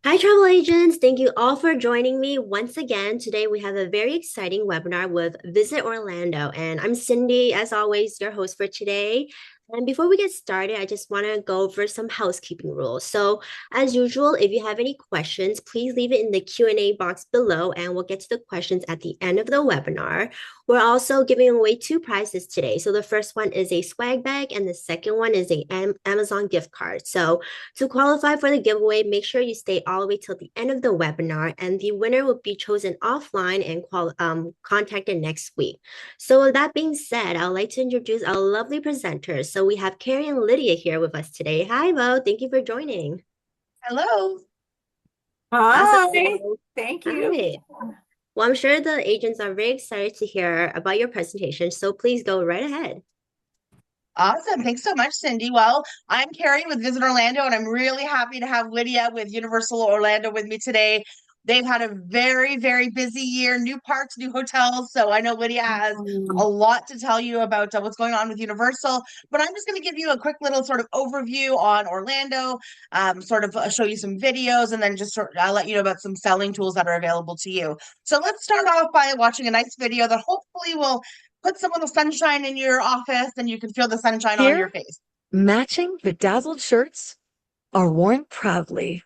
Hi, travel agents. Thank you all for joining me once again. Today, we have a very exciting webinar with Visit Orlando. And I'm Cindy, as always, your host for today. And before we get started, I just want to go over some housekeeping rules. So, as usual, if you have any questions, please leave it in the Q&A box below, and we'll get to the questions at the end of the webinar. We're also giving away two prizes today. So, the first one is a swag bag, and the second one is a Amazon gift card. So, to qualify for the giveaway, make sure you stay all the way till the end of the webinar, and the winner will be chosen offline and contacted next week. So with that being said, I'd like to introduce our lovely presenters. So we have Kerry and Lydia here with us today. Hi, Bo. Thank you for joining. Hello. Awesome. Hi. So, Thank you. hi. Well, I'm sure the agents are very excited to hear about your presentation, so please go right ahead. Awesome. Thanks so much, Cindy. Well, I'm Kerry with Visit Orlando, and I'm really happy to have Lydia with Universal Orlando with me today. They've had a very, very busy year, new parks, new hotels. So I know Lydia has a lot to tell you about what's going on with Universal, but I'm just going to give you a quick little sort of overview on Orlando, show you some videos, and then I'll let you know about some selling tools that are available to you. So let's start off by watching a nice video that hopefully will put some of the sunshine in your office and you can feel the sunshine on your Here, face. matching bedazzled shirts are worn proudly.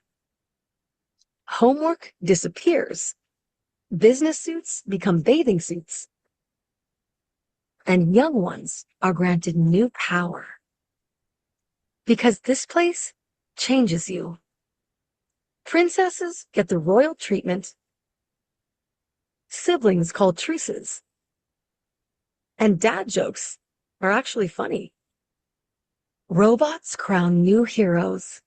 Homework disappears. Business suits become bathing suits. And young ones are granted new power. Because this place changes you. Princesses get the royal treatment. Siblings call truces. And dad jokes are actually funny. Robots crown new heroes.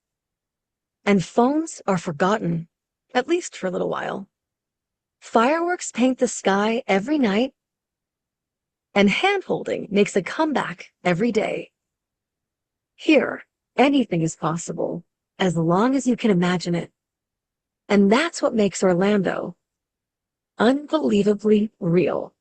And phones are forgotten, at least for a little while. Fireworks paint the sky every night, and hand-holding makes a comeback every day. Here, anything is possible, as long as you can imagine it. And that's what makes Orlando unbelievably real.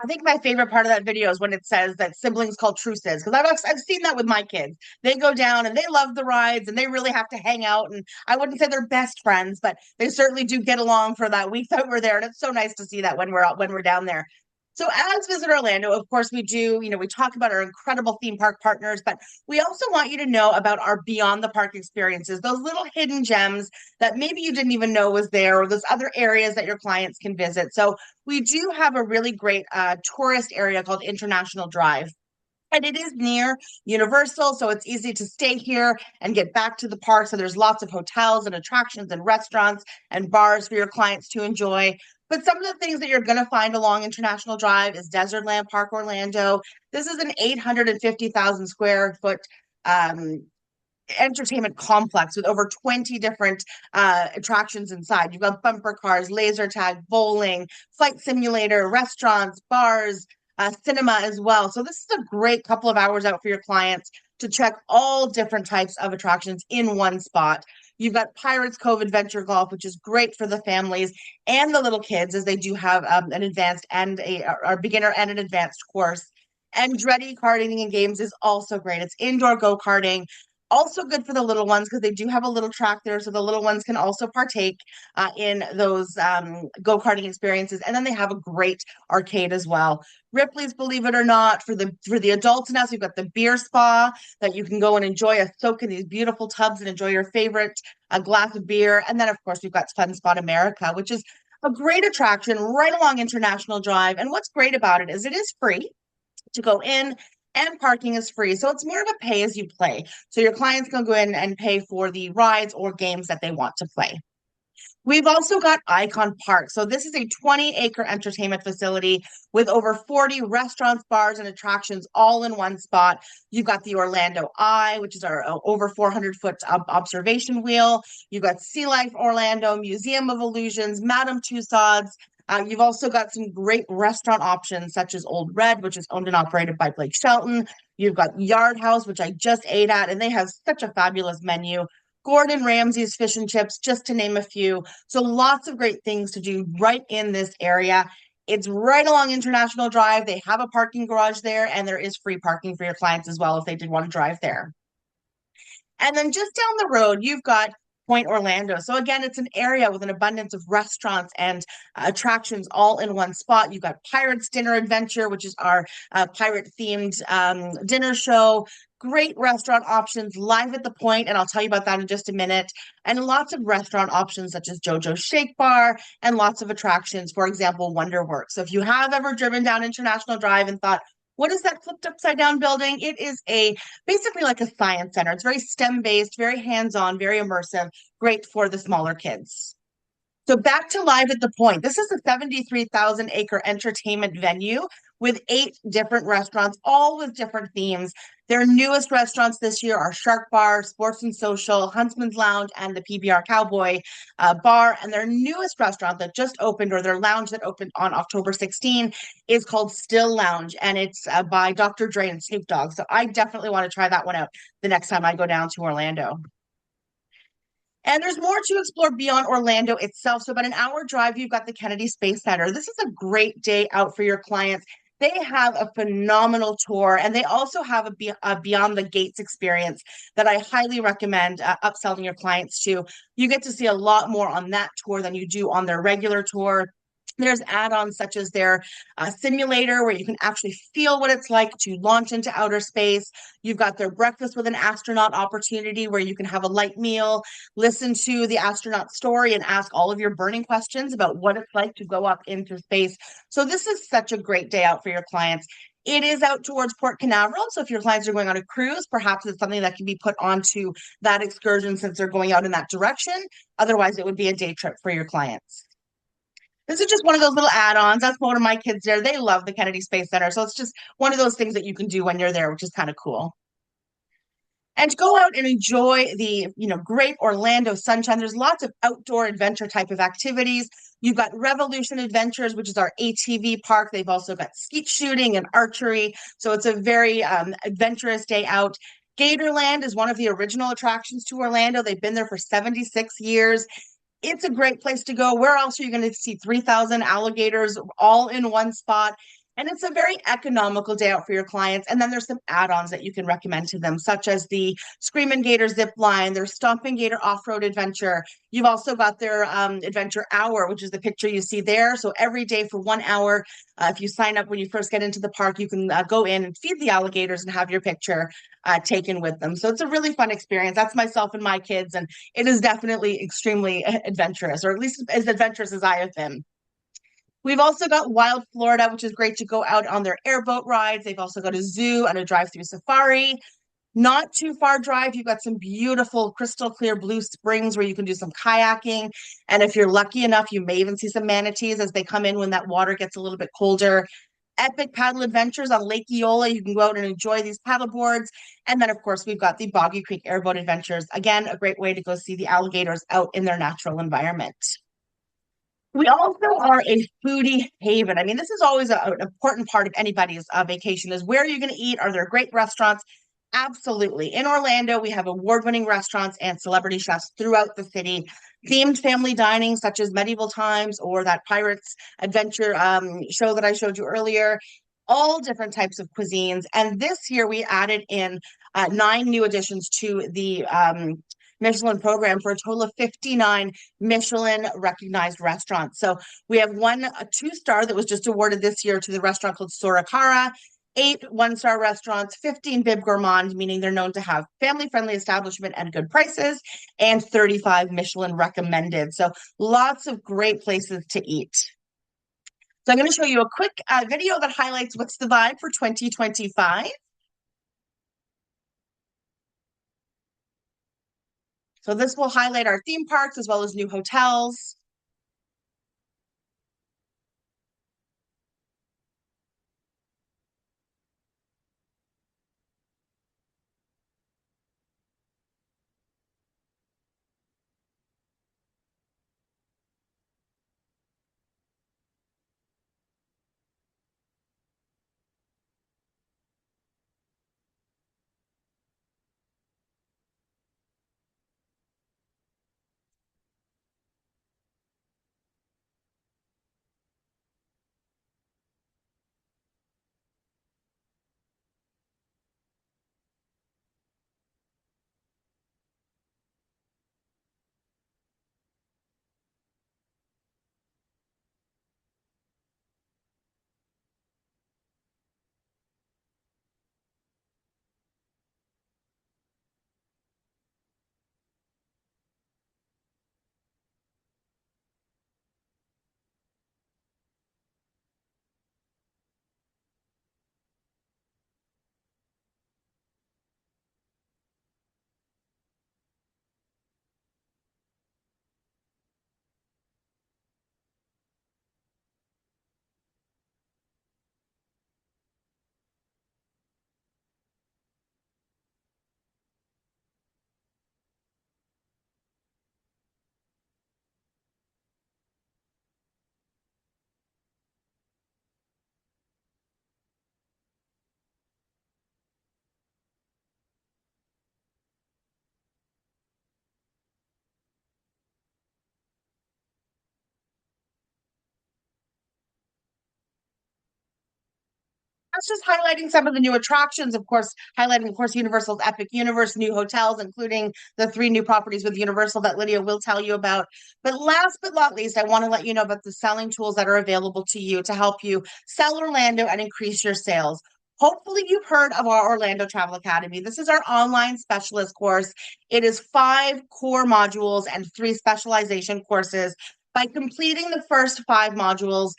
I think my favorite part of that video is when it says that siblings call truces, because I've seen that with my kids. They go down and they love the rides and they really have to hang out. And I wouldn't say they're best friends, but they certainly do get along for that week that we're there. And it's so nice to see that when we're down there. So as Visit Orlando, of course, we talk about our incredible theme park partners, but we also want you to know about our beyond the park experiences, those little hidden gems that maybe you didn't even know was there, or those other areas that your clients can visit. So we do have a really great tourist area called International Drive. And it is near Universal, so it's easy to stay here and get back to the park. So there's lots of hotels and attractions and restaurants and bars for your clients to enjoy. But some of the things that you're going to find along International Drive is Desertland Park Orlando. This is an 850,000 square foot um, entertainment complex with over 20 different attractions inside. You've got bumper cars, laser tag, bowling, flight simulator, restaurants, bars, cinema as well. So this is a great couple of hours out for your clients to check all different types of attractions in one spot. You've got Pirates Cove Adventure Golf, which is great for the families and the little kids, as they do have an advanced and a beginner and an advanced course. Andretti karting and games is also great. It's indoor go-karting, also good for the little ones because they do have a little track there, so the little ones can also partake in those go-karting experiences. And then they have a great arcade as well. Ripley's, believe it or not, for the adults in us, we've got the beer spa that you can go and enjoy a soak in these beautiful tubs and enjoy your favorite glass of beer. And then, of course, we've got Fun Spot America, which is a great attraction right along International Drive. And what's great about it is free to go in, and parking is free. So it's more of a pay as you play. So your clients can go in and pay for the rides or games that they want to play. We've also got Icon Park. So this is a 20-acre entertainment facility with over 40 restaurants, bars, and attractions all in one spot. You've got the Orlando Eye, which is our over 400-foot observation wheel. You've got Sea Life Orlando, Museum of Illusions, Madame Tussauds. You've also got some great restaurant options, such as Old Red, which is owned and operated by Blake Shelton. You've got Yard House, which I just ate at, and they have such a fabulous menu. Gordon Ramsay's Fish and Chips, just to name a few. So lots of great things to do right in this area. It's right along International Drive. They have a parking garage there, and there is free parking for your clients as well if they did want to drive there. And then just down the road, you've got Point Orlando. So again, it's an area with an abundance of restaurants and attractions all in one spot. You've got Pirates Dinner Adventure, which is our pirate themed dinner show. Great restaurant options live at the Point, and I'll tell you about that in just a minute. And lots of restaurant options such as JoJo's Shake Bar and lots of attractions, for example, Wonderworks. So if you have ever driven down International Drive and thought, what is that flipped upside down building? It is basically like a science center. It's very STEM based, very hands on, very immersive, great for the smaller kids. So back to Live at the Point. This is a 73,000-acre entertainment venue with 8 different restaurants, all with different themes. Their newest restaurants this year are Shark Bar, Sports and Social, Huntsman's Lounge, and the PBR Cowboy Bar. And their newest restaurant that just opened, or their lounge that opened on October 16, is called Still Lounge, and it's by Dr. Dre and Snoop Dogg. So I definitely want to try that one out the next time I go down to Orlando. And there's more to explore beyond Orlando itself. So about an hour drive, you've got the Kennedy Space Center. This is a great day out for your clients. They have a phenomenal tour, and they also have a Beyond the Gates experience that I highly recommend upselling your clients to. You get to see a lot more on that tour than you do on their regular tour. There's add-ons such as their simulator where you can actually feel what it's like to launch into outer space. You've got their breakfast with an astronaut opportunity where you can have a light meal, listen to the astronaut story, and ask all of your burning questions about what it's like to go up into space. So this is such a great day out for your clients. It is out towards Port Canaveral. So if your clients are going on a cruise, perhaps it's something that can be put onto that excursion since they're going out in that direction. Otherwise, it would be a day trip for your clients. This is just one of those little add-ons. That's one of my kids there. They love the Kennedy Space Center. So it's just one of those things that you can do when you're there, which is kind of cool. And go out and enjoy the, great Orlando sunshine. There's lots of outdoor adventure type of activities. You've got Revolution Adventures, which is our ATV park. They've also got skeet shooting and archery. So it's a very adventurous day out. Gatorland is one of the original attractions to Orlando. They've been there for 76 years. It's a great place to go. Where else are you going to see 3,000 alligators all in one spot? And it's a very economical day out for your clients. And then there's some add-ons that you can recommend to them, such as the Screamin' Gator zip line, their Stompin' Gator off-road adventure. You've also got their adventure hour, which is the picture you see there. So every day for 1 hour, if you sign up when you first get into the park, you can go in and feed the alligators and have your picture taken with them. So it's a really fun experience. That's myself and my kids, and it is definitely extremely adventurous, or at least as adventurous as I have been. We've also got Wild Florida, which is great to go out on their airboat rides. They've also got a zoo and a drive-through safari. Not too far drive, you've got some beautiful crystal clear blue springs where you can do some kayaking. And if you're lucky enough, you may even see some manatees as they come in when that water gets a little bit colder. Epic paddle adventures on Lake Eola. You can go out and enjoy these paddle boards. And then, of course, we've got the Boggy Creek airboat adventures. Again, a great way to go see the alligators out in their natural environment. We also are a foodie haven. I mean, this is always an important part of anybody's vacation is where are you going to eat? Are there great restaurants? Absolutely. In Orlando, we have award-winning restaurants and celebrity chefs throughout the city. Themed family dining, such as Medieval Times or that Pirates Adventure show that I showed you earlier. All different types of cuisines. And this year, we added in 9 new additions to the Michelin program for a total of 59 Michelin recognized restaurants. So we have a 2-star that was just awarded this year to the restaurant called Soracara, 8 one-star restaurants, 15 Bib Gourmand, meaning they're known to have family-friendly establishment and good prices, and 35 Michelin recommended. So lots of great places to eat. So I'm going to show you a quick video that highlights what's the vibe for 2025. So this will highlight our theme parks as well as new hotels. that's just highlighting some of the new attractions, of course, Universal's Epic Universe, new hotels, including the 3 new properties with Universal that Lydia will tell you about. But last but not least, I want to let you know about the selling tools that are available to you to help you sell Orlando and increase your sales. Hopefully, you've heard of our Orlando Travel Academy. This is our online specialist course. It is 5 core modules and 3 specialization courses. By completing the first 5 modules,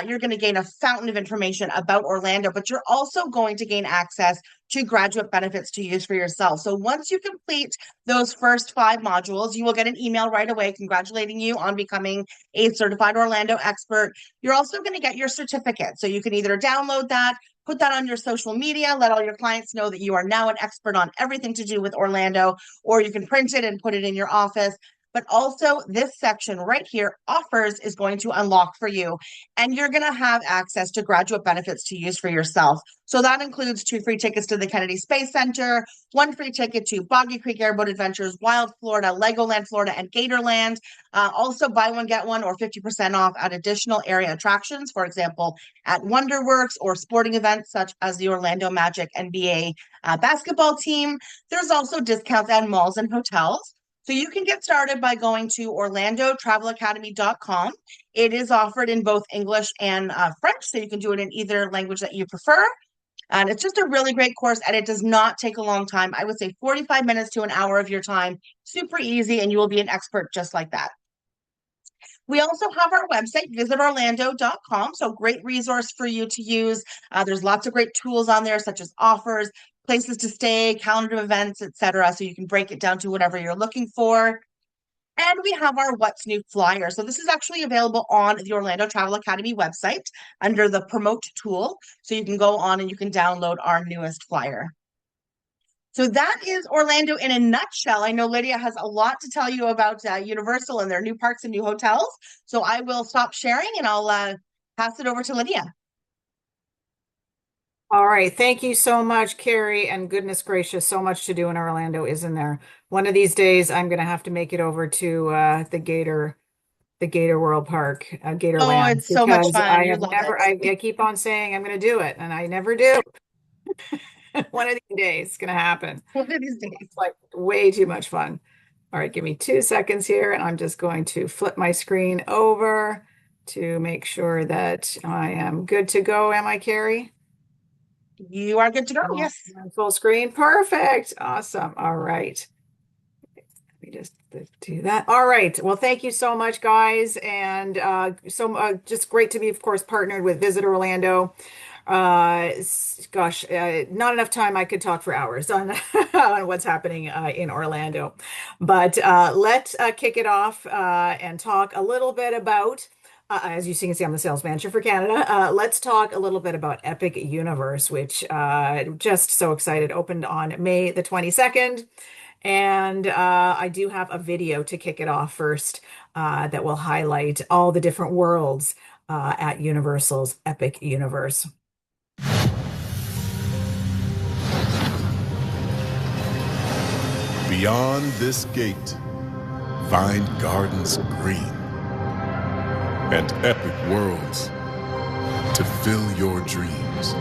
you're going to gain a fountain of information about Orlando, but you're also going to gain access to graduate benefits to use for yourself. So once you complete those first 5 modules, you will get an email right away congratulating you on becoming a certified Orlando expert. You're also going to get your certificate. So you can either download that, put that on your social media, let all your clients know that you are now an expert on everything to do with Orlando, or you can print it and put it in your office. But also this section right here, offers, is going to unlock for you. And you're going to have access to graduate benefits to use for yourself. So that includes 2 free tickets to the Kennedy Space Center, 1 free ticket to Boggy Creek Airboat Adventures, Wild Florida, Legoland Florida, and Gatorland. Also buy one, get one, or 50% off at additional area attractions, for example, at WonderWorks or sporting events such as the Orlando Magic NBA basketball team. There's also discounts at malls and hotels. So you can get started by going to orlandotravelacademy.com. It is offered in both English and French, so you can do it in either language that you prefer. And it's just a really great course, and it does not take a long time. I would say 45 minutes to an hour of your time. Super easy, and you will be an expert just like that. We also have our website, visitorlando.com. So great resource for you to use. There's lots of great tools on there, such as offers, places to stay, calendar of events, etc. So you can break it down to whatever you're looking for. And we have our What's New flyer. So this is actually available on the Orlando Travel Academy website under the Promote tool. So you can go on and you can download our newest flyer. So that is Orlando in a nutshell. I know Lydia has a lot to tell you about Universal and their new parks and new hotels. So I will stop sharing and I'll pass it over to Lydia. All right. Thank you so much, Kerry. And goodness gracious, so much to do in Orlando, isn't there? One of these days, I'm going to have to make it over to the Gator World Park, Oh, Gatorland, it's so much because fun. I You have love never, it. I keep on saying I'm going to do it, and I never do. One of these days, it's going to happen. One of these days. It's like way too much fun. All right, give me 2 seconds here, and I'm just going to flip my screen over to make sure that I am good to go. Am I, Kerry? You are good to go. Oh, Yes. I'm full screen. Perfect. Awesome. All right. Let me just do that. All right. Well, thank you so much, guys. And just great to be, of course, partnered with Visit Orlando. Gosh, not enough time. I could talk for hours on, on what's happening in Orlando. But let's kick it off and talk a little bit about as you can see, I'm the sales manager for Canada. Let's talk a little bit about Epic Universe, which just so excited, opened on May the 22nd. And I do have a video to kick it off first that will highlight all the different worlds at Universal's Epic Universe. Beyond this gate, find gardens green and epic worlds to fill your dreams.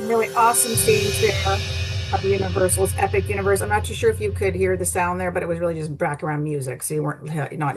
some really awesome scenes there of Universal's Epic Universe. I'm not too sure if you could hear the sound there, but it was really just background music, so you weren't not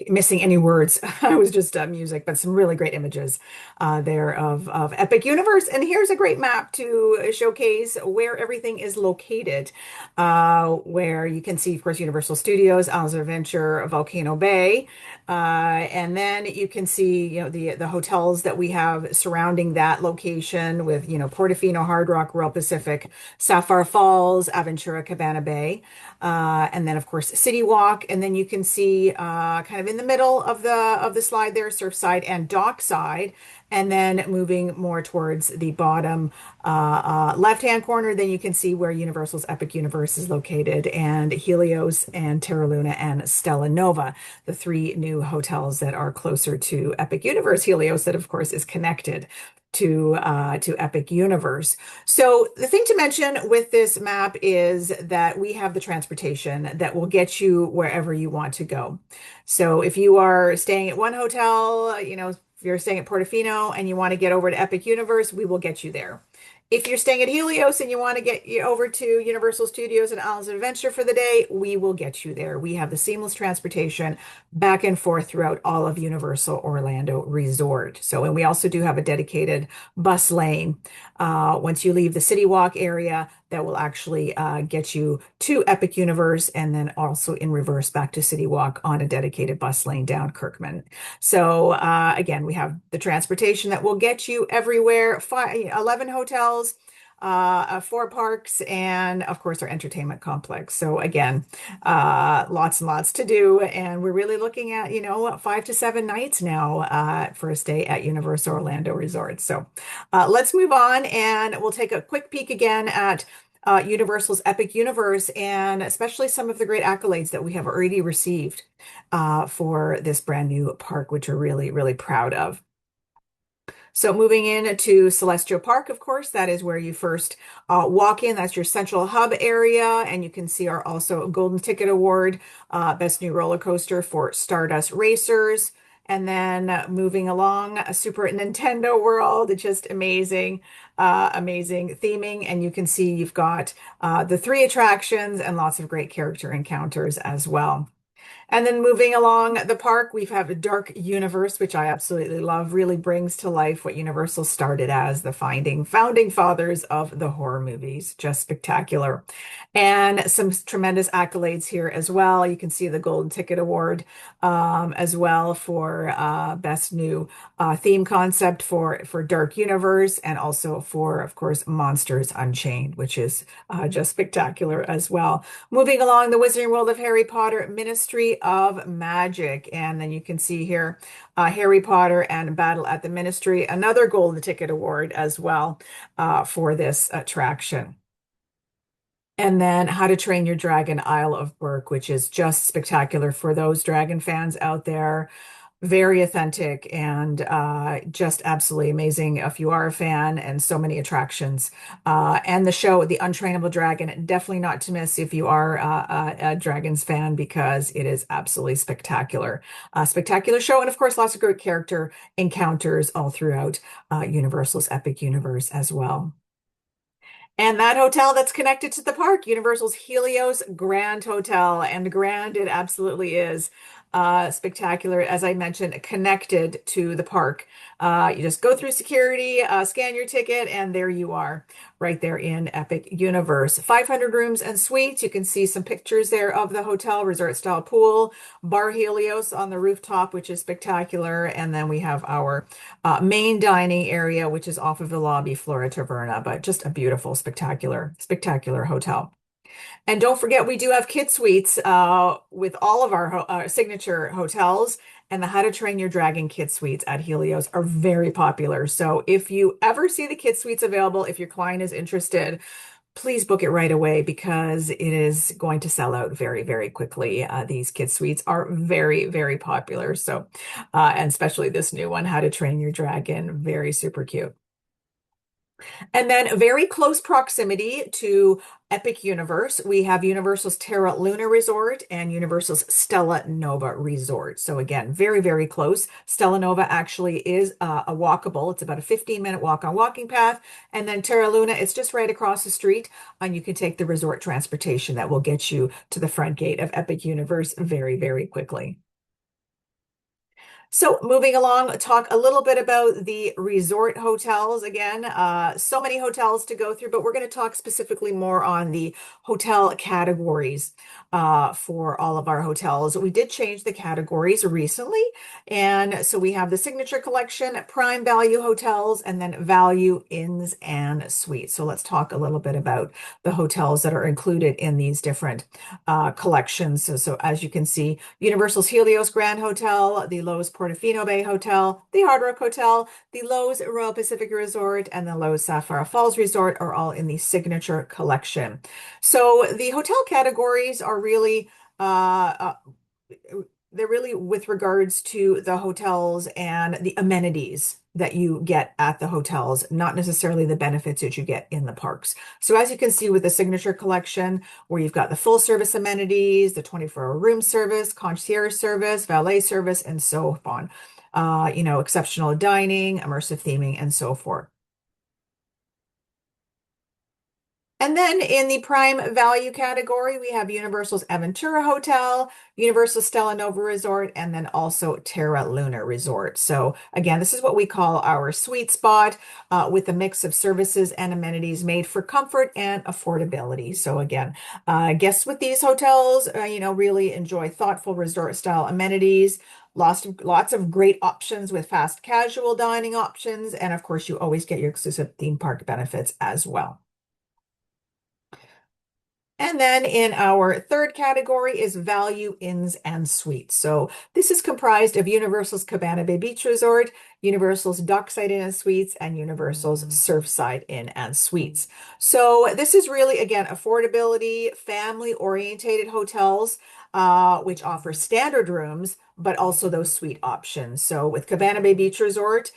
missing any words. It was just music, but some really great images there of Epic Universe. And here's a great map to showcase where everything is located, where you can see, of course, Universal Studios, Islands of Adventure, Volcano Bay. And then you can see, the hotels that we have surrounding that location with, Portofino, Hard Rock, Royal Pacific, Sapphire Falls, Aventura, Cabana Bay, and then of course City Walk. And then you can see kind of in the middle of the slide there, Surfside and Dockside. And then moving more towards the bottom left-hand corner, then you can see where Universal's Epic Universe is located, and Helios and Terra Luna and Stella Nova, the three new hotels that are closer to Epic Universe. Helios, that of course is connected to Epic Universe. So the thing to mention with this map is that we have the transportation that will get you wherever you want to go. So if you are staying at one hotel, if you're staying at Portofino and you want to get over to Epic Universe, we will get you there. If you're staying at Helios and you want to get you over to Universal Studios and Islands of Adventure for the day, we will get you there. We have the seamless transportation back and forth throughout all of Universal Orlando Resort. So, and we also do have a dedicated bus lane once you leave the City Walk area that will actually get you to Epic Universe, and then also in reverse back to City Walk on a dedicated bus lane down Kirkman. So again, we have the transportation that will get you everywhere, 11 hotels, 4 parks, and of course our entertainment complex. So again, lots and lots to do, and we're really looking at 5 to 7 nights now for a stay at Universal Orlando Resort. So let's move on, and we'll take a quick peek again at Universal's Epic Universe, and especially some of the great accolades that we have already received for this brand new park, which we're really, really proud of. So moving into Celestial Park, of course, that is where you first walk in. That's your central hub area. And you can see our also Golden Ticket Award, Best New Roller Coaster for Stardust Racers. And then moving along, a Super Nintendo World, it's just amazing, amazing theming. And you can see you've got the 3 attractions and lots of great character encounters as well. And then moving along the park, we have a Dark Universe, which I absolutely love, really brings to life what Universal started as, the founding fathers of the horror movies. Just spectacular. And some tremendous accolades here as well. You can see the Golden Ticket Award as well for Best New Theme Concept for Dark Universe, and also for, of course, Monsters Unchained, which is just spectacular as well. Moving along, the Wizarding World of Harry Potter, Ministry of Magic. And then you can see here Harry Potter and Battle at the Ministry, another Golden Ticket Award as well for this attraction. And then How to Train Your Dragon, Isle of Berk, which is just spectacular for those dragon fans out there. Very authentic and just absolutely amazing if you are a fan, and so many attractions. And the show, The Untrainable Dragon, definitely not to miss if you are a Dragons fan, because it is absolutely spectacular. Spectacular show. And of course, lots of great character encounters all throughout Universal's Epic Universe as well. And that hotel that's connected to the park, Universal's Helios Grand Hotel. And grand it absolutely is. Spectacular, as I mentioned, connected to the park. You just go through security, scan your ticket, and there you are, right there in Epic Universe. 500 rooms and suites. You can see some pictures there of the hotel, resort-style pool, Bar Helios on the rooftop, which is spectacular. And then we have our main dining area, which is off of the lobby, Flora Taverna, but just a beautiful, spectacular, spectacular hotel. And don't forget, we do have kid suites with all of our signature hotels, and the How to Train Your Dragon kid suites at Helios are very popular. So if you ever see the kid suites available, if your client is interested, please book it right away, because it is going to sell out very, very quickly. These kid suites are very, very popular. So, and especially this new one, How to Train Your Dragon, very super cute. And then very close proximity to Epic Universe, we have Universal's Terra Luna Resort and Universal's Stella Nova Resort. So again, very, very close. Stella Nova actually is a walkable. It's about a 15-minute walk on walking path. And then Terra Luna, it's just right across the street, and you can take the resort transportation that will get you to the front gate of Epic Universe very, very quickly. So moving along, talk a little bit about the resort hotels again. So many hotels to go through, but we're going to talk specifically more on the hotel categories for all of our hotels. We did change the categories recently. And so we have the Signature Collection, Prime Value Hotels, and then Value Inns and Suites. So let's talk a little bit about the hotels that are included in these different collections. So as you can see, Universal's Helios Grand Hotel, the Loews Portofino Bay Hotel, the Hard Rock Hotel, the Loews Royal Pacific Resort, and the Loews Sapphire Falls Resort are all in the Signature Collection. So the hotel categories are really they're really with regards to the hotels and the amenities that you get at the hotels, not necessarily the benefits that you get in the parks. So as you can see with the Signature Collection, where you've got the full service amenities, the 24-hour room service, concierge service, valet service, and so on. Exceptional dining, immersive theming, and so forth. And then in the prime value category, we have Universal's Aventura Hotel, Universal Stella Nova Resort, and then also Terra Luna Resort. So again, this is what we call our sweet spot with a mix of services and amenities made for comfort and affordability. So again, guests with these hotels, really enjoy thoughtful resort style amenities. Lots of great options with fast casual dining options. And of course, you always get your exclusive theme park benefits as well. And then in our third category is Value Inns and Suites. So this is comprised of Universal's Cabana Bay Beach Resort, Universal's Dockside Inn and Suites, and Universal's Surfside Inn and Suites. So this is really, again, affordability, family-orientated hotels, which offer standard rooms, but also those suite options. So with Cabana Bay Beach Resort,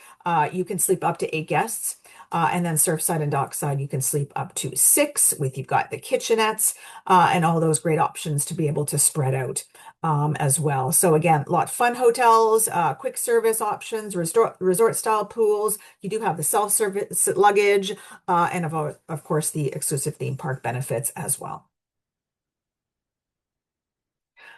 you can sleep up to 8 guests. And then Surfside and Dockside, you can sleep up to 6 you've got the kitchenettes and all those great options to be able to spread out as well. So again, a lot of fun hotels, quick service options, resort style pools. You do have the self-service luggage and of course the exclusive theme park benefits as well.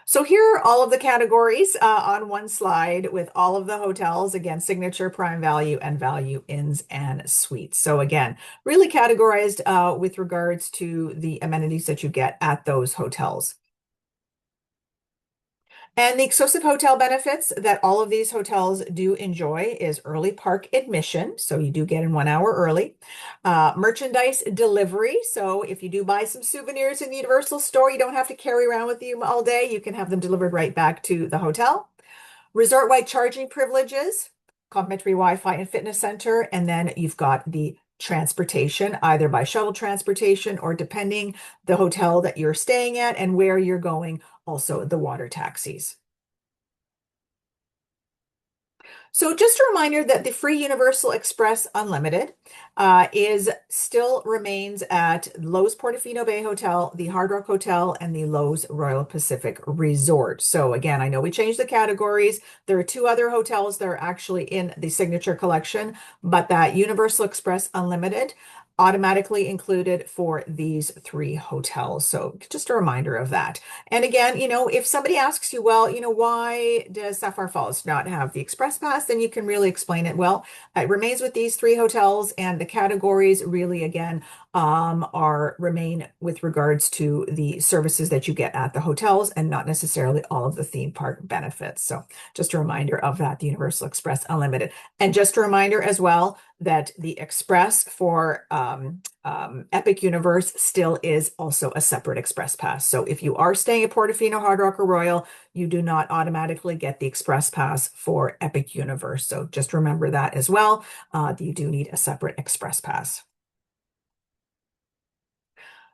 So here are all of the categories on one slide with all of the hotels, again, Signature, Prime Value, and Value Inns and Suites. So again, really categorized with regards to the amenities that you get at those hotels. And the exclusive hotel benefits that all of these hotels do enjoy is early park admission. So you do get in 1 hour early. Merchandise delivery. So if you do buy some souvenirs in the Universal store, you don't have to carry around with you all day. You can have them delivered right back to the hotel. Resort-wide charging privileges, complimentary Wi-Fi and fitness center. And then you've got the transportation, either by shuttle transportation or depending the hotel that you're staying at and where you're going, also the water taxis. So just a reminder that the free Universal Express Unlimited still remains at Loews Portofino Bay Hotel, the Hard Rock Hotel, and the Loews Royal Pacific Resort. So again, I know we changed the categories. There are 2 other hotels that are actually in the Signature Collection, but that Universal Express Unlimited automatically included for these 3 hotels. So just a reminder of that. And again, if somebody asks you, well, why does Sapphire Falls not have the Express Pass? Then you can really explain it. Well, it remains with these 3 hotels, and the categories really, again, remain with regards to the services that you get at the hotels and not necessarily all of the theme park benefits. So just a reminder of that, the Universal Express Unlimited. And just a reminder as well that the Express for Epic Universe still is also a separate Express Pass. So if you are staying at Portofino, Hard Rock, or Royal, you do not automatically get the Express Pass for Epic Universe. So just remember that as well. You do need a separate Express Pass.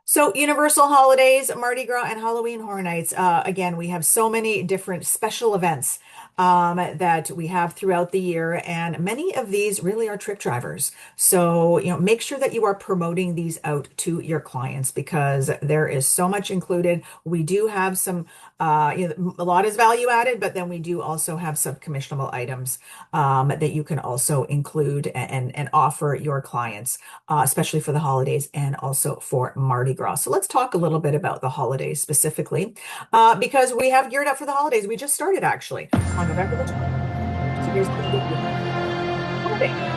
So, Universal holidays, Mardi Gras, and Halloween Horror Nights. Again, we have so many different special events that we have throughout the year, and many of these really are trip drivers. So, make sure that you are promoting these out to your clients because there is so much included. We do have some, a lot is value added, but then we do also have some commissionable items that you can also include and offer your clients, especially for the holidays and also for Mardi Gras. So let's talk a little bit about the holidays specifically, because we have geared up for the holidays. We just started actually on November the 20th. So here's the holiday.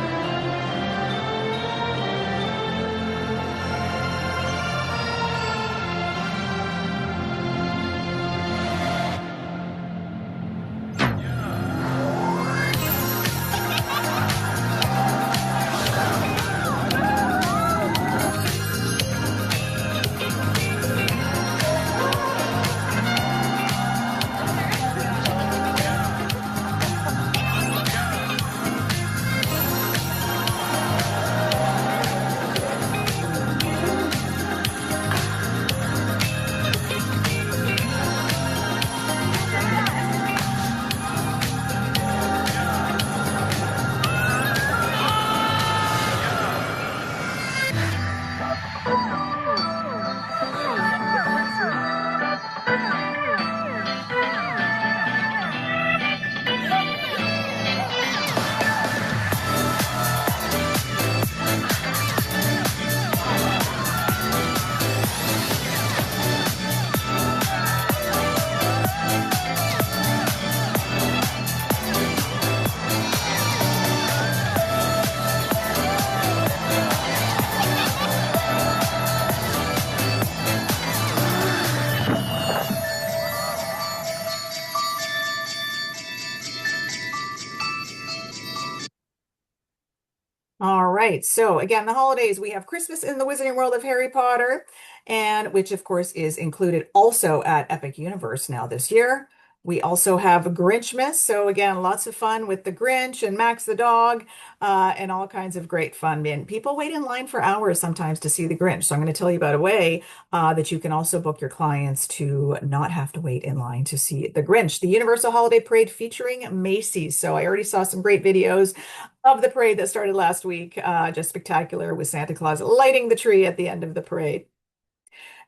All right. So again, the holidays, we have Christmas in the Wizarding World of Harry Potter, and which of course is included also at Epic Universe now this year. We also have Grinchmas. So again, lots of fun with the Grinch and Max the dog, and all kinds of great fun. And people wait in line for hours sometimes to see the Grinch. So I'm going to tell you about a way that you can also book your clients to not have to wait in line to see the Grinch, the Universal Holiday Parade featuring Macy's. So I already saw some great videos of the parade that started last week. Just spectacular with Santa Claus lighting the tree at the end of the parade.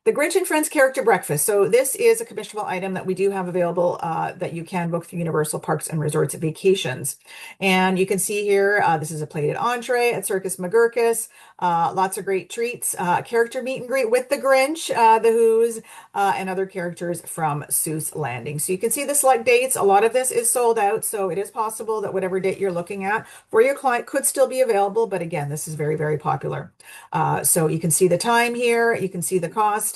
The Grinch and Friends Character Breakfast. So this is a commissionable item that we do have available that you can book through Universal Parks and Resorts Vacations. And you can see here, this is a plated entree at Circus McGurkus. Lots of great treats. Character meet and greet with the Grinch, the Who's, and other characters from Seuss Landing. So you can see the select dates. A lot of this is sold out, so it is possible that whatever date you're looking at for your client could still be available. But again, this is very, very popular. So you can see the time here. You can see the cost.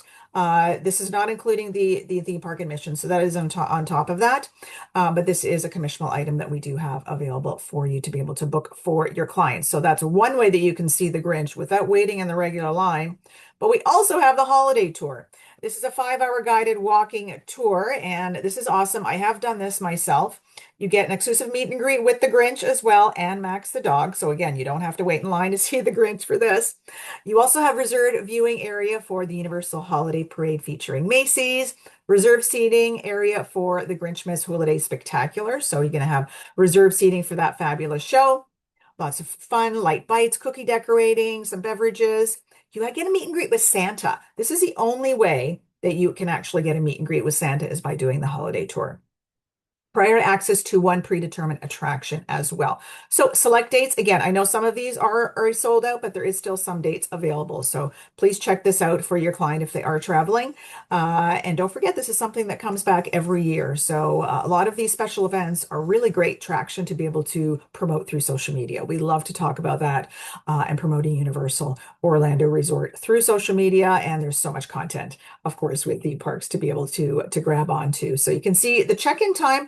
This is not including the theme park admission, so that is on top of that. But this is a commissionable item that we do have available for you to be able to book for your clients. So that's one way that you can see the Grinch without waiting in the regular line. But we also have the holiday tour. This is a 5-hour guided walking tour, and this is awesome. I have done this myself. You get an exclusive meet and greet with the Grinch as well, and Max the dog. So again, you don't have to wait in line to see the Grinch for this. You also have reserved viewing area for the Universal Holiday Parade featuring Macy's, reserved seating area for the Grinchmas Holiday Spectacular. So you're going to have reserved seating for that fabulous show. Lots of fun, light bites, cookie decorating, some beverages. You get a meet and greet with Santa. This is the only way that you can actually get a meet and greet with Santa is by doing the holiday tour. Prior access to one predetermined attraction as well. So select dates. Again, I know some of these are sold out, but there is still some dates available. So please check this out for your client if they are traveling. And don't forget, this is something that comes back every year. So a lot of these special events are really great traction to be able to promote through social media. We love to talk about that and promoting Universal Orlando Resort through social media. And there's so much content, of course, with the parks to be able to grab onto. So you can see the check-in time.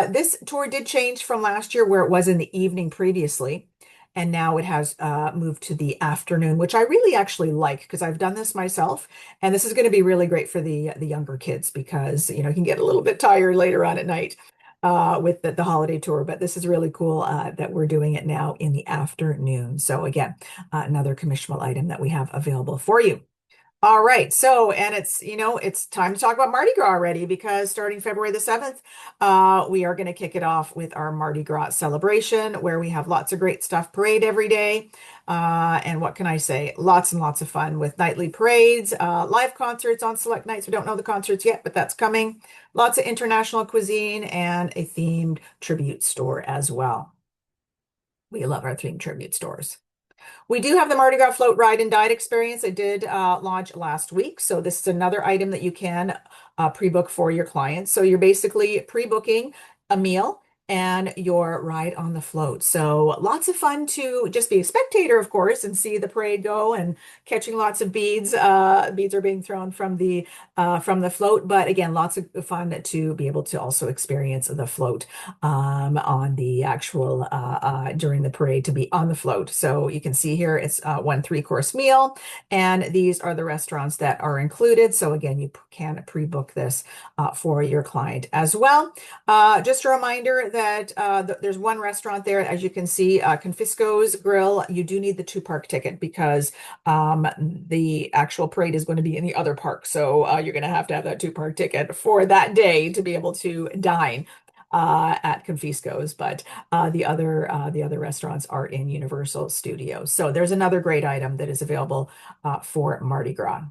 This tour did change from last year where it was in the evening previously, and now it has moved to the afternoon, which I really actually like because I've done this myself, and this is going to be really great for the younger kids because you can get a little bit tired later on at night with the holiday tour. But this is really cool that we're doing it now in the afternoon. So again, another commissionable item that we have available for you. All right. So, and it's time to talk about Mardi Gras already because starting February the 7th, we are going to kick it off with our Mardi Gras celebration where we have lots of great stuff parade every day. And what can I say? Lots and lots of fun with nightly parades, live concerts on select nights. We don't know the concerts yet, but that's coming. Lots of international cuisine and a themed tribute store as well. We love our themed tribute stores. We do have the Mardi Gras float ride and diet experience. It did launch last week. So this is another item that you can pre-book for your clients. So you're basically pre-booking a meal and your ride on the float. So lots of fun to just be a spectator, of course, and see the parade go and catching lots of beads. Beads are being thrown from the float. But again, lots of fun to be able to also experience the float on the actual during the parade to be on the float. So you can see here it's one three-course meal, and these are the restaurants that are included. So again, you can pre-book this for your client as well. Just a reminder that there's one restaurant there, as you can see, Confisco's Grill. You do need the two-park ticket because the actual parade is going to be in the other park. So you're going to have that two-park ticket for that day to be able to dine at Confisco's, but the other restaurants are in Universal Studios. So there's another great item that is available for Mardi Gras.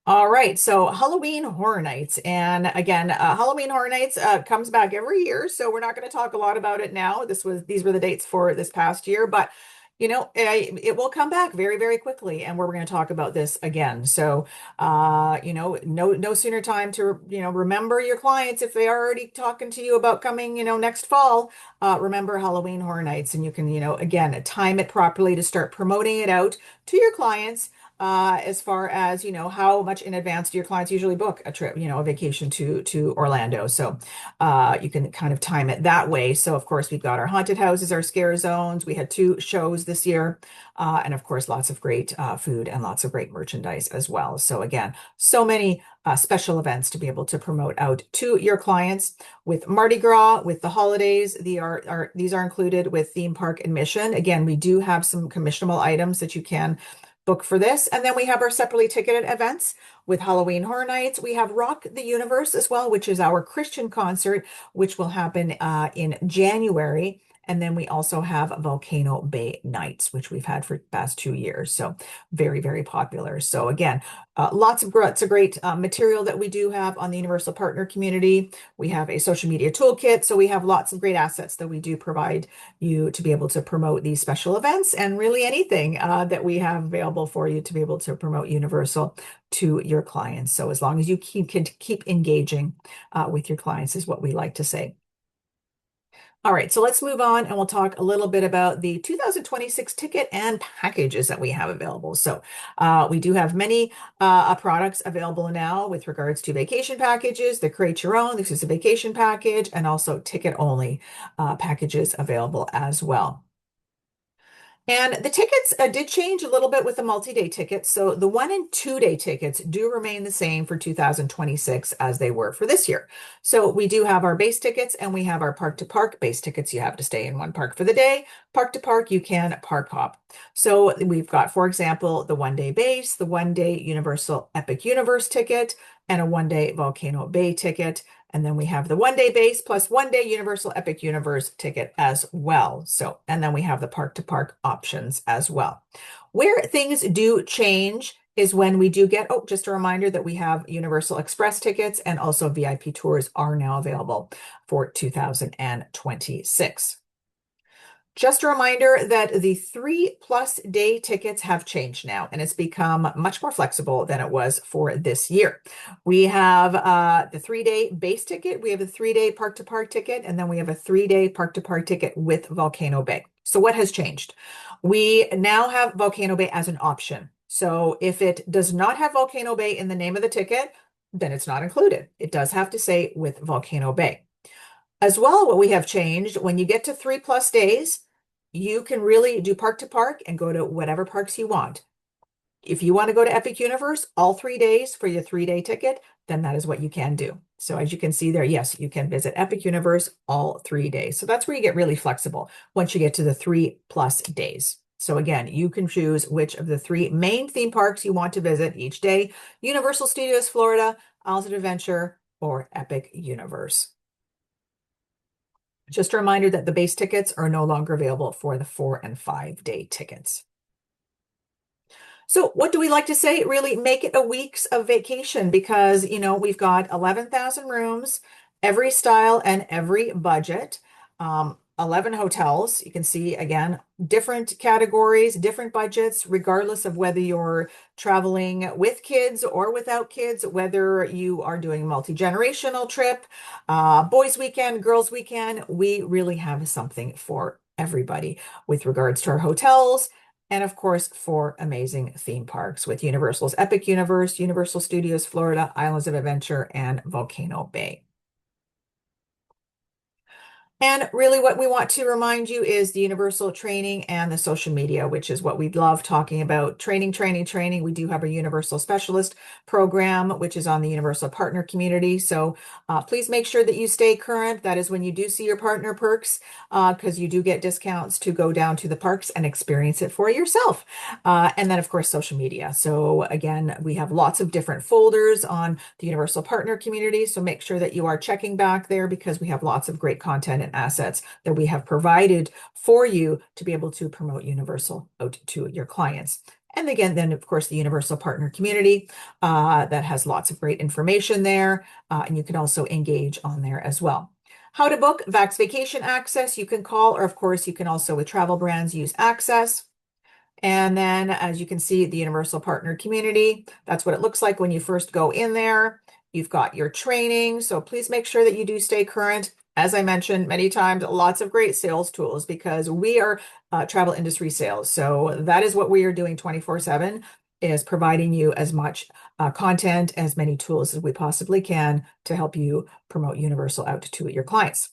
All right, so Halloween Horror Nights, and again, Halloween Horror Nights comes back every year, so we're not going to talk a lot about it now. These were the dates for this past year, but it will come back very, very quickly, and we're going to talk about this again. So, no sooner time to remember your clients if they are already talking to you about coming, next fall. Remember Halloween Horror Nights, and you can, again, time it properly to start promoting it out to your clients. As far as, how much in advance do your clients usually book a trip, a vacation to Orlando. So you can kind of time it that way. So of course, we've got our haunted houses, our scare zones. We had 2 shows this year. And of course, lots of great food and lots of great merchandise as well. So again, so many special events to be able to promote out to your clients. With Mardi Gras, with the holidays, these are included with theme park admission. Again, we do have some commissionable items that you can book for this. And then we have our separately ticketed events with Halloween Horror Nights. We have Rock the Universe as well, which is our Christian concert, which will happen in January. And then we also have Volcano Bay Nights, which we've had for the past 2 years. So very, very popular. So again, lots of great material that we do have on the Universal Partner community. We have a social media toolkit. So we have lots of great assets that we do provide you to be able to promote these special events and really anything that we have available for you to be able to promote Universal to your clients. So as long as you keep engaging with your clients is what we like to say. All right, so let's move on and we'll talk a little bit about the 2026 ticket and packages that we have available. So we do have many products available now with regards to vacation packages, the Create Your Own, this is a vacation package, and also ticket only packages available as well. And the tickets did change a little bit with the multi-day tickets. So the 1 and 2 day tickets do remain the same for 2026 as they were for this year. So we do have our base tickets and we have our park to park base tickets. You have to stay in one park for the day. Park to park, you can park hop. So we've got, for example, the 1 day base, the 1 day Universal Epic Universe ticket, and a 1 day Volcano Bay ticket. And then we have the 1 day base plus 1 day Universal Epic Universe ticket as well. So, and then we have the park to park options as well. Where things do change is when we do get, just a reminder that we have Universal Express tickets and also VIP tours are now available for 2026. Just a reminder that the 3+ day tickets have changed now, and it's become much more flexible than it was for this year. We have the 3-day base ticket, we have a 3-day park to park ticket, and then we have a 3-day park to park ticket with Volcano Bay. So what has changed? We now have Volcano Bay as an option. So if it does not have Volcano Bay in the name of the ticket, then it's not included. It does have to say with Volcano Bay. As well, what we have changed, when you get to 3+ days, you can really do park to park and go to whatever parks you want. If you want to go to Epic Universe all 3 days for your 3-day ticket, then that is what you can do. So as you can see there, yes, you can visit Epic Universe all 3 days. So that's where you get really flexible once you get to the 3+ days. So again, you can choose which of the 3 main theme parks you want to visit each day: Universal Studios Florida, Islands of Adventure, or Epic Universe. Just a reminder that the base tickets are no longer available for the 4 and 5-day tickets. So what do we like to say? Really make it a week's of vacation because, we've got 11,000 rooms, every style and every budget, 11 hotels. You can see, again, different categories, different budgets, regardless of whether you're traveling with kids or without kids, whether you are doing a multi-generational trip, boys weekend, girls weekend. We really have something for everybody with regards to our hotels. And of course, 4 amazing theme parks with Universal's Epic Universe, Universal Studios Florida, Islands of Adventure, and Volcano Bay. And really what we want to remind you is the universal training and the social media, which is what we love talking about. Training, training, training. We do have a universal specialist program, which is on the universal partner community. So please make sure that you stay current. That is when you do see your partner perks, because you do get discounts to go down to the parks and experience it for yourself. And then of course, social media. So again, we have lots of different folders on the universal partner community. So make sure that you are checking back there because we have lots of great content and assets that we have provided for you to be able to promote Universal out to your clients. And again, then of course, the Universal Partner Community that has lots of great information there. And you can also engage on there as well. How to book Vax Vacation Access, you can call, or of course, you can also with travel brands use Access. And then as you can see, the Universal Partner Community, that's what it looks like when you first go in there. You've got your training, so please make sure that you do stay current. As I mentioned many times, lots of great sales tools because we are travel industry sales. So that is what we are doing 24/7 is providing you as much content, as many tools as we possibly can to help you promote Universal out to your clients.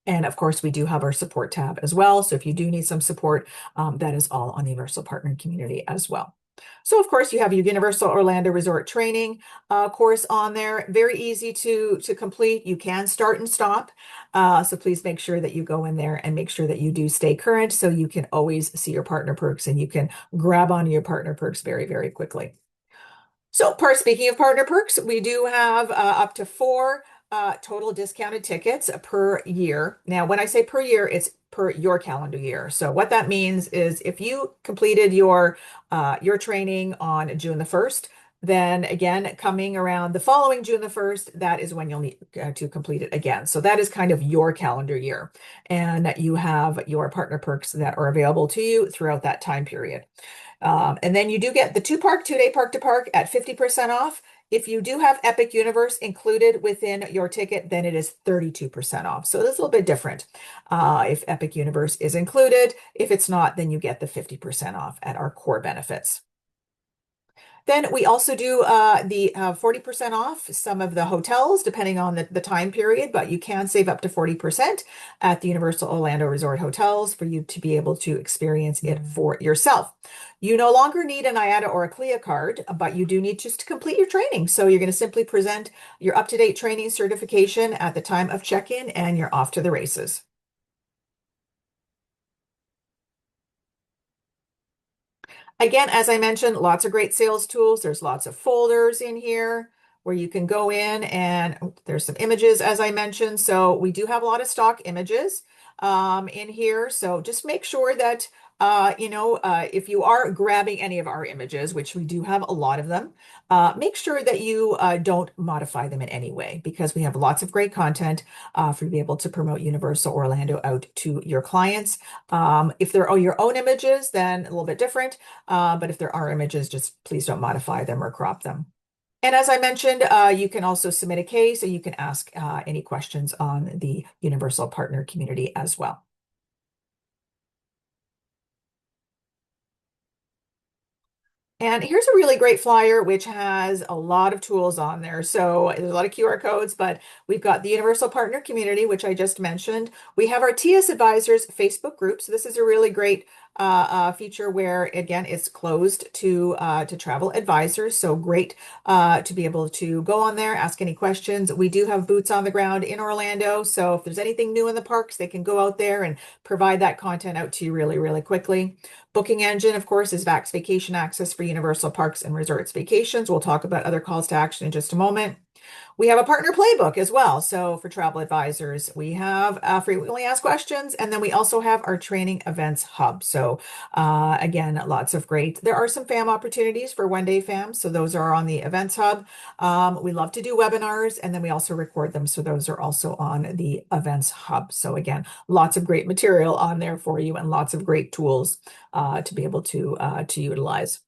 And of course, we do have our support tab as well. So if you do need some support, that is all on the Universal Partner Community as well. So of course, you have your Universal Orlando Resort Training course on there. Very easy to complete. You can start and stop. So please make sure that you go in there and make sure that you do stay current so you can always see your partner perks and you can grab onto your partner perks very, very quickly. So speaking of partner perks, we do have up to 4 total discounted tickets per year. Now, when I say per year, it's per your calendar year. So what that means is if you completed your training on June the 1st, then again, coming around the following June the 1st, that is when you'll need to complete it again. So that is kind of your calendar year. And you have your partner perks that are available to you throughout that time period. And then you do get the 2-day park to park at 50% off. If you do have Epic Universe included within your ticket, then it is 32% off. So it's a little bit different if Epic Universe is included. If it's not, then you get the 50% off at our core benefits. Then we also do the 40% off some of the hotels, depending on the time period, but you can save up to 40% at the Universal Orlando Resort hotels for you to be able to experience it for yourself. You no longer need an IATA or a CLIA card, but you do need just to complete your training. So you're going to simply present your up-to-date training certification at the time of check-in, and you're off to the races. Again, as I mentioned, lots of great sales tools. There's lots of folders in here where you can go in and there's some images, as I mentioned. So we do have a lot of stock images in here. So just make sure that, if you are grabbing any of our images, which we do have a lot of them, make sure that you don't modify them in any way because we have lots of great content for you to be able to promote Universal Orlando out to your clients. If they're your own images, then a little bit different. But if there are images, just please don't modify them or crop them. And as I mentioned, you can also submit a case, so you can ask any questions on the Universal Partner Community as well. And here's a really great flyer, which has a lot of tools on there. So there's a lot of QR codes, but we've got the Universal Partner Community, which I just mentioned. We have our TS Advisors Facebook group. So this is a really great feature where again it's closed to travel advisors. So great to be able to go on there, ask any questions. We do have boots on the ground in Orlando, so if there's anything new in the parks, they can go out there and provide that content out to you really, really quickly. Booking engine, of course, is Vax Vacation Access for Universal Parks and Resorts vacations. We'll talk about other calls to action in just a moment. We have a partner playbook as well. So for travel advisors, we have frequently asked questions, and then we also have our training events hub. So again, lots of great. There are some FAM opportunities for one-day FAM. So those are on the events hub. We love to do webinars, and then we also record them. So those are also on the events hub. So again, lots of great material on there for you and lots of great tools to be able to utilize.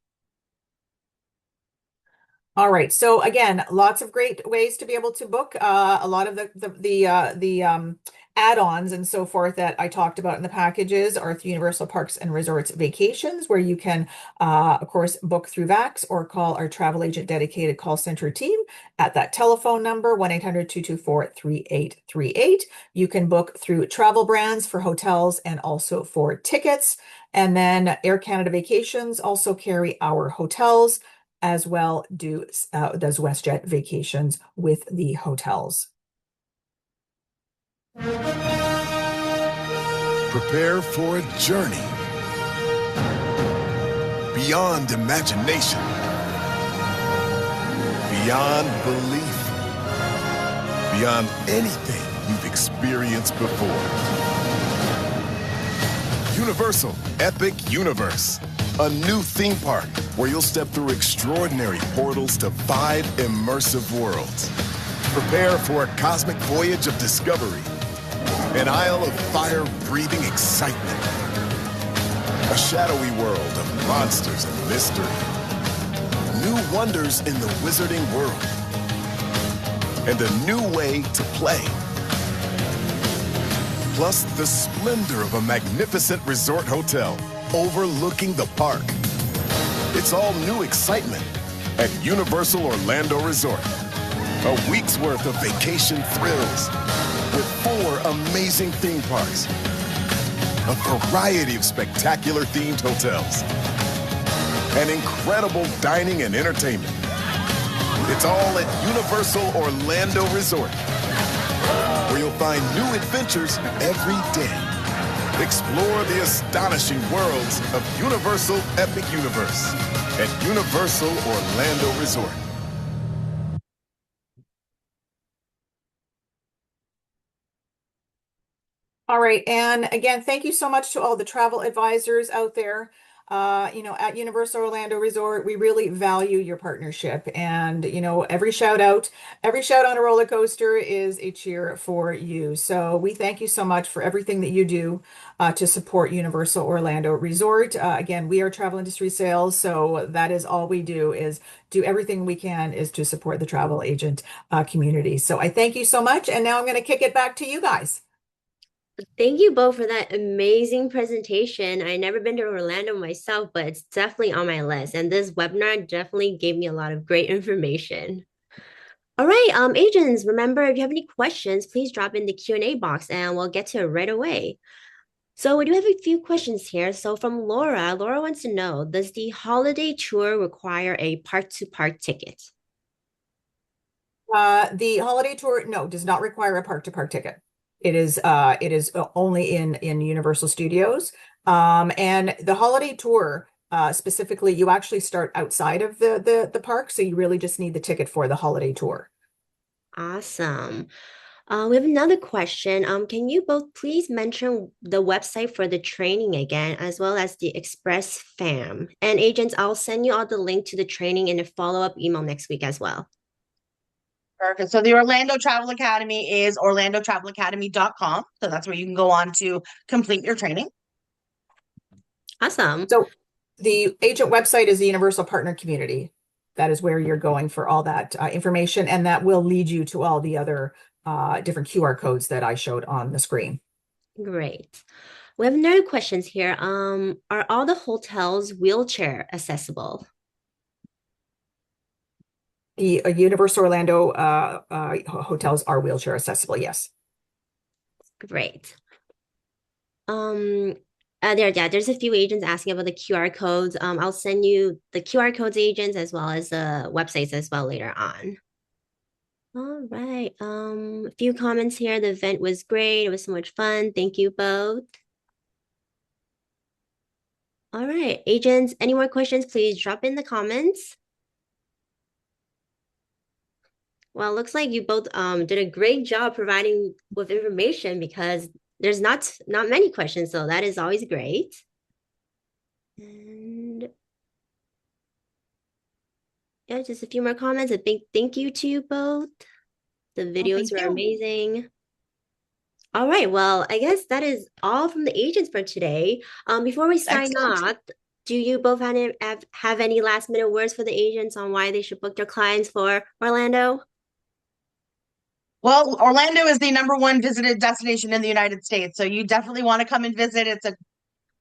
All right. So again, lots of great ways to be able to book. A lot of the add-ons and so forth that I talked about in the packages are through Universal Parks and Resorts vacations, where you can, of course, book through Vax or call our travel agent dedicated call center team at that telephone number, 1-800-224-3838. You can book through Travel Brands for hotels and also for tickets. And then Air Canada Vacations also carry our hotels, as well does WestJet vacations with the hotels. Prepare for a journey beyond imagination, beyond belief, beyond anything you've experienced before. Universal Epic Universe, a new theme park where you'll step through extraordinary portals to 5 immersive worlds. Prepare for a cosmic voyage of discovery, an isle of fire-breathing excitement, a shadowy world of monsters and mystery, new wonders in the wizarding world, and a new way to play. Plus the splendor of a magnificent resort hotel overlooking the park. It's all new excitement at Universal Orlando Resort. A week's worth of vacation thrills with 4 amazing theme parks, a variety of spectacular themed hotels, and incredible dining and entertainment. It's all at Universal Orlando Resort, where you'll find new adventures every day. Explore the astonishing worlds of Universal Epic Universe at Universal Orlando Resort. All right. And again, thank you so much to all the travel advisors out there. At Universal Orlando Resort, we really value your partnership. And, every shout out on a roller coaster is a cheer for you. So we thank you so much for everything that you do to support Universal Orlando Resort. Again, we are travel industry sales, so that is all we do, is do everything we can is to support the travel agent community. So I thank you so much. And now I'm going to kick it back to you guys. Thank you both for that amazing presentation. I never been to Orlando myself, but it's definitely on my list. And this webinar definitely gave me a lot of great information. All right, agents, remember, if you have any questions, please drop in the Q&A box and we'll get to it right away. So we do have a few questions here. So from Laura wants to know, does the holiday tour require a park-to-park ticket? The holiday tour, no, does not require a park-to-park ticket. It is only in Universal Studios. And the holiday tour, specifically, you actually start outside of the park, so you really just need the ticket for the holiday tour. Awesome. We have another question. Can you both please mention the website for the training again, as well as the Express FAM? And agents, I'll send you all the link to the training in a follow-up email next week as well. Perfect. So the Orlando Travel Academy is orlandotravelaacademy.com. So that's where you can go on to complete your training. Awesome. So the agent website is the Universal Partner Community. That is where you're going for all that information, and that will lead you to all the other different QR codes that I showed on the screen. Great. We have another questions here. Are all the hotels wheelchair accessible? The Universal Orlando hotels are wheelchair accessible, yes. Great. There's a few agents asking about the QR codes. I'll send you the QR codes agents as well as the websites as well later on. All right. A few comments here. The event was great. It was so much fun. Thank you both. All right, agents, any more questions, please drop in the comments. Well, it looks like you both did a great job providing with information because there's not many questions, so that is always great. And yeah, just a few more comments. A big thank you to you both. The videos were amazing. All right, well, I guess that is all from the agents for today. Before we sign off, do you both have any last minute words for the agents on why they should book their clients for Orlando? Well, Orlando is the #1 visited destination in the United States, so you definitely want to come and visit. It's a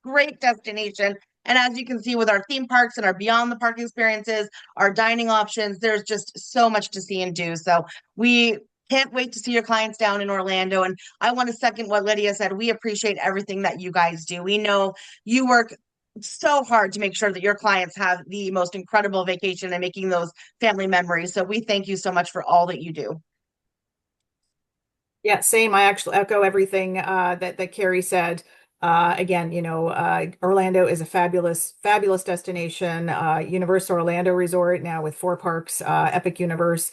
great destination. And as you can see with our theme parks and our beyond the park experiences, our dining options, there's just so much to see and do. So we can't wait to see your clients down in Orlando. And I want to second what Lidia said. We appreciate everything that you guys do. We know you work so hard to make sure that your clients have the most incredible vacation and making those family memories. So we thank you so much for all that you do. Yeah, same. I actually echo everything that Kerry said. Again, Orlando is a fabulous, fabulous destination. Universal Orlando Resort now with 4 parks, Epic Universe,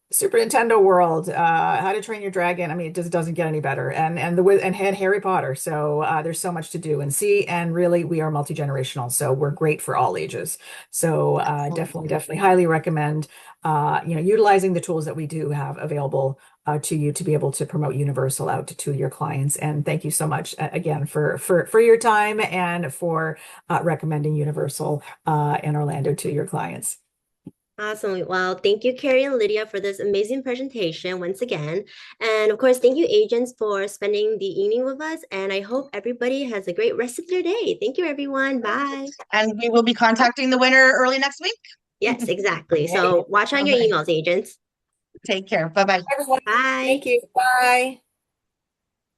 Super Nintendo World, How to Train Your Dragon. I mean, it just doesn't get any better. And Harry Potter. So there's so much to do and see. And really, we are multi-generational, so we're great for all ages. So definitely, highly recommend utilizing the tools that we do have available to you to be able to promote Universal out to your clients. And thank you so much again for your time and for recommending Universal in Orlando to your clients. Awesome. Well, thank you, Kerry and Lidia, for this amazing presentation once again. And of course, thank you, agents, for spending the evening with us. And I hope everybody has a great rest of their day. Thank you, everyone. Bye. And we will be contacting the winner early next week. Yes, exactly. So watch on your emails, agents. Take care. Bye-bye. Everyone, Bye. thank you. Bye.